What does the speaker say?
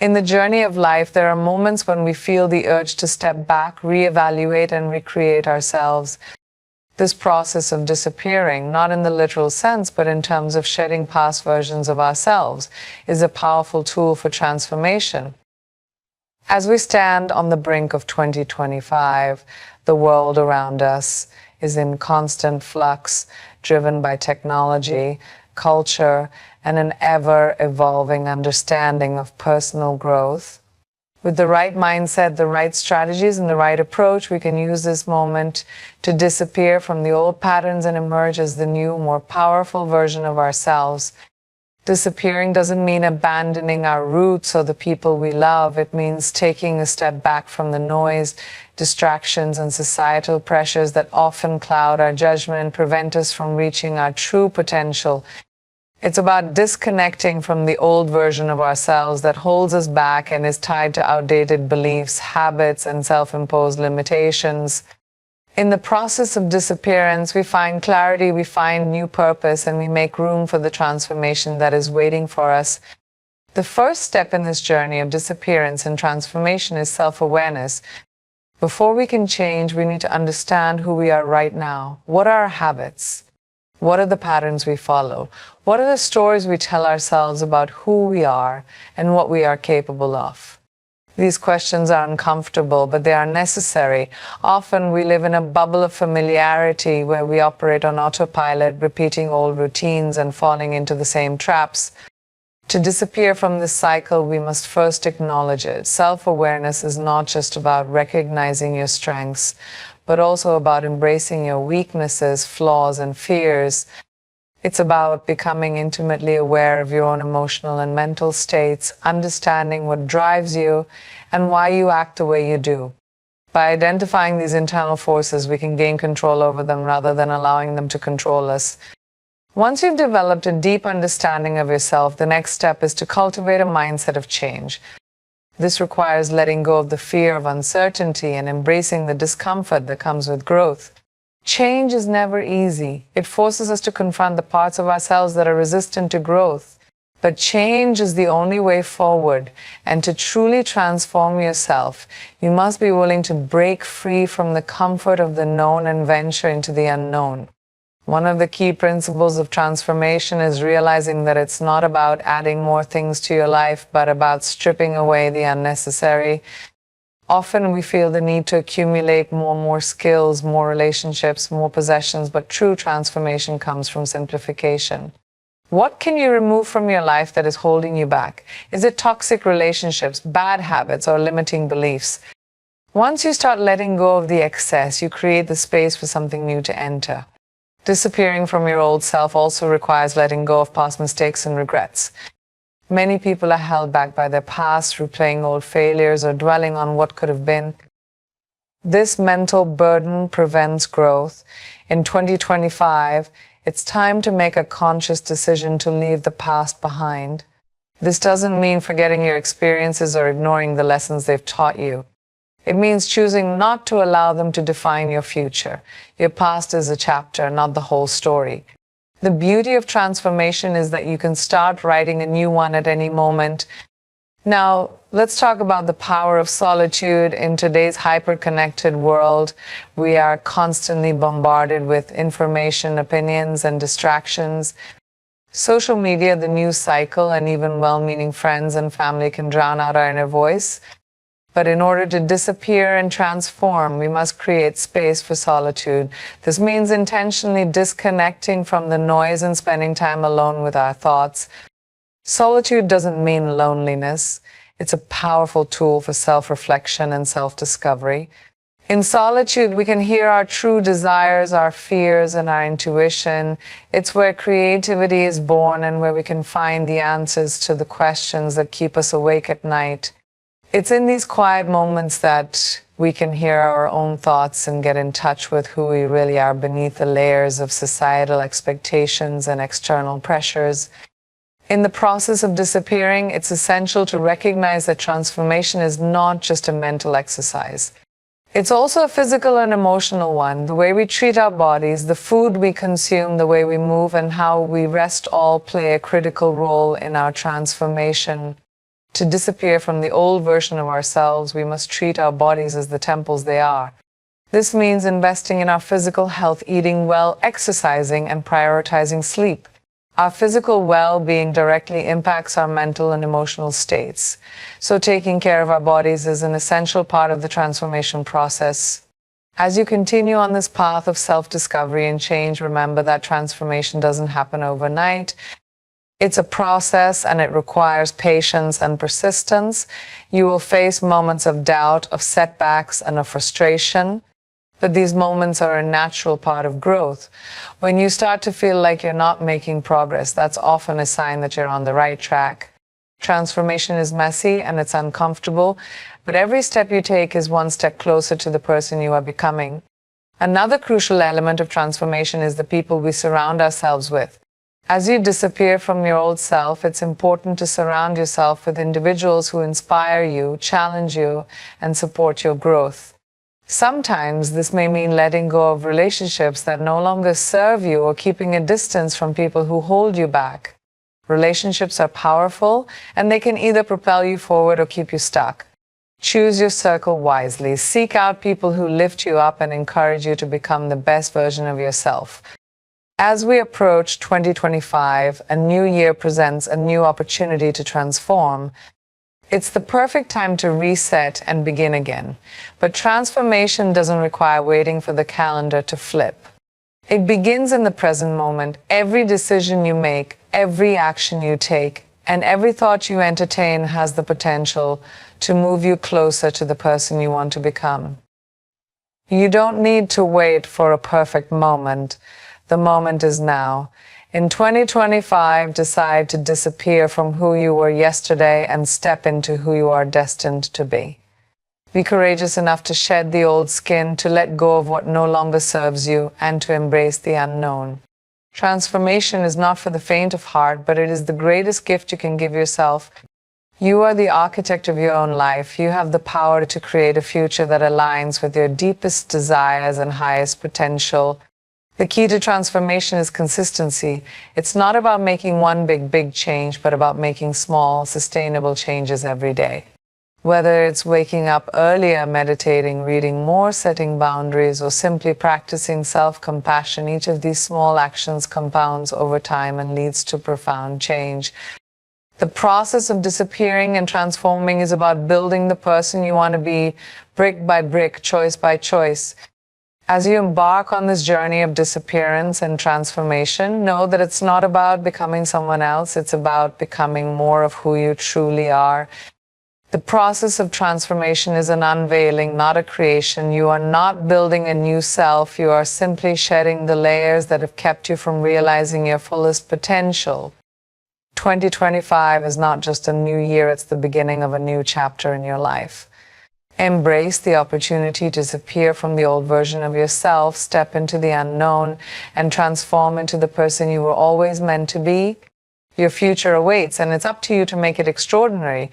In the journey of life, there are moments when we feel the urge to step back, reevaluate, and recreate ourselves. This process of disappearing, not in the literal sense, but in terms of shedding past versions of ourselves, is a powerful tool for transformation. As we stand on the brink of 2025, the world around us is in constant flux, driven by technology, culture, and an ever-evolving understanding of personal growth. With the right mindset, the right strategies, and the right approach, we can use this moment to disappear from the old patterns and emerge as the new, more powerful version of ourselves. Disappearing doesn't mean abandoning our roots or the people we love. It means taking a step back from the noise, distractions, and societal pressures that often cloud our judgment and prevent us from reaching our true potential. It's about disconnecting from the old version of ourselves that holds us back and is tied to outdated beliefs, habits, and self-imposed limitations. In the process of disappearance, we find clarity, we find new purpose, and we make room for the transformation that is waiting for us. The first step in this journey of disappearance and transformation is self-awareness. Before we can change, we need to understand who we are right now. What are our habits? What are the patterns we follow? What are the stories we tell ourselves about who we are and what we are capable of? These questions are uncomfortable, but they are necessary. Often we live in a bubble of familiarity where we operate on autopilot, repeating old routines and falling into the same traps. To disappear from this cycle, we must first acknowledge it. Self-awareness is not just about recognizing your strengths, but also about embracing your weaknesses, flaws, and fears. It's about becoming intimately aware of your own emotional and mental states, understanding what drives you and why you act the way you do. By identifying these internal forces, we can gain control over them rather than allowing them to control us. Once you've developed a deep understanding of yourself, the next step is to cultivate a mindset of change. This requires letting go of the fear of uncertainty and embracing the discomfort that comes with growth. Change is never easy. It forces us to confront the parts of ourselves that are resistant to growth. But change is the only way forward, and to truly transform yourself, you must be willing to break free from the comfort of the known and venture into the unknown. One of the key principles of transformation is realizing that it's not about adding more things to your life, but about stripping away the unnecessary. Often we feel the need to accumulate more skills, more relationships, more possessions, but true transformation comes from simplification. What can you remove from your life that is holding you back? Is it toxic relationships, bad habits, or limiting beliefs? Once you start letting go of the excess, you create the space for something new to enter. Disappearing from your old self also requires letting go of past mistakes and regrets. Many people are held back by their past, replaying old failures or dwelling on what could have been. This mental burden prevents growth. In 2025, it's time to make a conscious decision to leave the past behind. This doesn't mean forgetting your experiences or ignoring the lessons they've taught you. It means choosing not to allow them to define your future. Your past is a chapter, not the whole story. The beauty of transformation is that you can start writing a new one at any moment. Now, let's talk about the power of solitude. In today's hyper-connected world, we are constantly bombarded with information, opinions, and distractions. Social media, the news cycle, and even well-meaning friends and family can drown out our inner voice. But in order to disappear and transform, we must create space for solitude. This means intentionally disconnecting from the noise and spending time alone with our thoughts. Solitude doesn't mean loneliness. It's a powerful tool for self-reflection and self-discovery. In solitude, we can hear our true desires, our fears, and our intuition. It's where creativity is born and where we can find the answers to the questions that keep us awake at night. It's in these quiet moments that we can hear our own thoughts and get in touch with who we really are beneath the layers of societal expectations and external pressures. In the process of disappearing, it's essential to recognize that transformation is not just a mental exercise. It's also a physical and emotional one. The way we treat our bodies, the food we consume, the way we move, and how we rest all play a critical role in our transformation. To disappear from the old version of ourselves, we must treat our bodies as the temples they are. This means investing in our physical health, eating well, exercising, and prioritizing sleep. Our physical well-being directly impacts our mental and emotional states. So taking care of our bodies is an essential part of the transformation process. As you continue on this path of self-discovery and change, remember that transformation doesn't happen overnight. It's a process, and it requires patience and persistence. You will face moments of doubt, of setbacks, and of frustration. But these moments are a natural part of growth. When you start to feel like you're not making progress, that's often a sign that you're on the right track. Transformation is messy and it's uncomfortable, but every step you take is one step closer to the person you are becoming. Another crucial element of transformation is the people we surround ourselves with. As you disappear from your old self, it's important to surround yourself with individuals who inspire you, challenge you, and support your growth. Sometimes this may mean letting go of relationships that no longer serve you or keeping a distance from people who hold you back. Relationships are powerful, and they can either propel you forward or keep you stuck. Choose your circle wisely. Seek out people who lift you up and encourage you to become the best version of yourself. As we approach 2025, a new year presents a new opportunity to transform. It's the perfect time to reset and begin again. But transformation doesn't require waiting for the calendar to flip. It begins in the present moment. Every decision you make, every action you take, and every thought you entertain has the potential to move you closer to the person you want to become. You don't need to wait for a perfect moment. The moment is now. In 2025, decide to disappear from who you were yesterday and step into who you are destined to be. Be courageous enough to shed the old skin, to let go of what no longer serves you, and to embrace the unknown. Transformation is not for the faint of heart, but it is the greatest gift you can give yourself. You are the architect of your own life. You have the power to create a future that aligns with your deepest desires and highest potential. The key to transformation is consistency. It's not about making one big change, but about making small, sustainable changes every day. Whether it's waking up earlier, meditating, reading more, setting boundaries, or simply practicing self-compassion, each of these small actions compounds over time and leads to profound change. The process of disappearing and transforming is about building the person you want to be, brick by brick, choice by choice. As you embark on this journey of disappearance and transformation, know that it's not about becoming someone else, it's about becoming more of who you truly are. The process of transformation is an unveiling, not a creation. You are not building a new self, you are simply shedding the layers that have kept you from realizing your fullest potential. 2025 is not just a new year, it's the beginning of a new chapter in your life. Embrace the opportunity to disappear from the old version of yourself, step into the unknown, and transform into the person you were always meant to be. Your future awaits, and it's up to you to make it extraordinary.